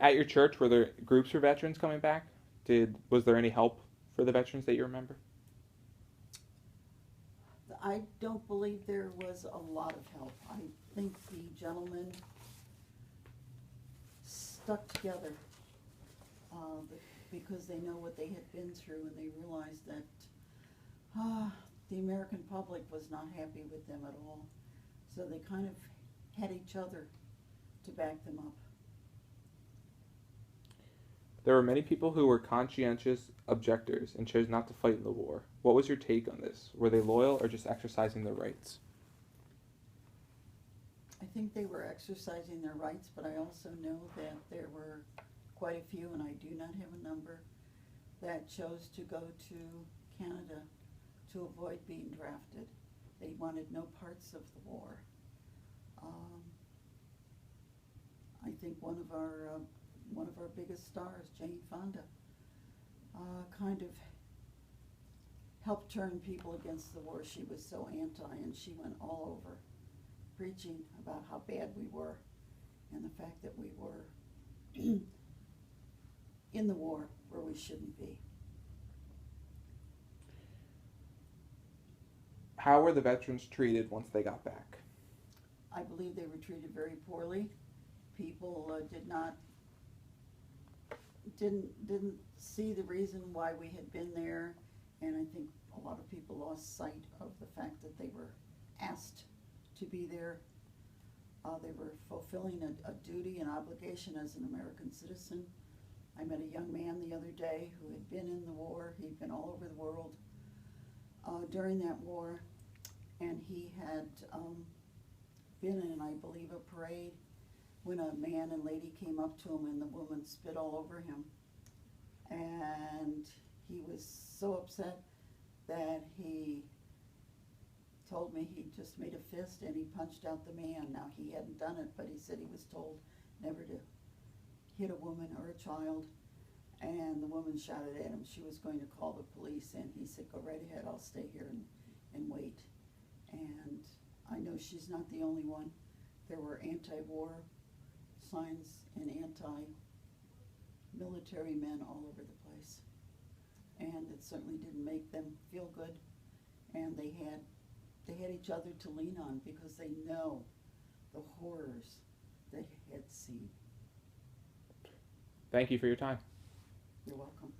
At your church, were there groups for veterans coming back? Was there any help for the veterans that you remember? I don't believe there was a lot of help. I think the gentlemen stuck together uh, because they know what they had been through, and they realized that uh, the American public was not happy with them at all. So they kind of had each other to back them up. There were many people who were conscientious objectors and chose not to fight in the war. What was your take on this? Were they loyal or just exercising their rights? I think they were exercising their rights, but I also know that there were quite a few, and I do not have a number, that chose to go to Canada to avoid being drafted. They wanted no parts of the war. Um, I think one of our biggest stars, Jane Fonda, kind of helped turn people against the war. She was so anti, and she went all over preaching about how bad we were and the fact that we were in the war where we shouldn't be. How were the veterans treated once they got back? I believe they were treated very poorly. People didn't see the reason why we had been there, and I think a lot of people lost sight of the fact that they were asked to be there. They were fulfilling a duty and obligation as an American citizen. I met a young man the other day who had been in the war. He'd been all over the world during that war, and he had been in, I believe, a parade when a man and lady came up to him and the woman spit all over him. And he was so upset that he told me he just made a fist and he punched out the man. Now, he hadn't done it, but he said he was told never to hit a woman or a child. And the woman shouted at him she was going to call the police, and he said, go right ahead, I'll stay here and wait. And I know she's not the only one. There were anti-war signs and anti-military men all over the place. And it certainly didn't make them feel good. And they had each other to lean on because they know the horrors they had seen. Thank you for your time. You're welcome.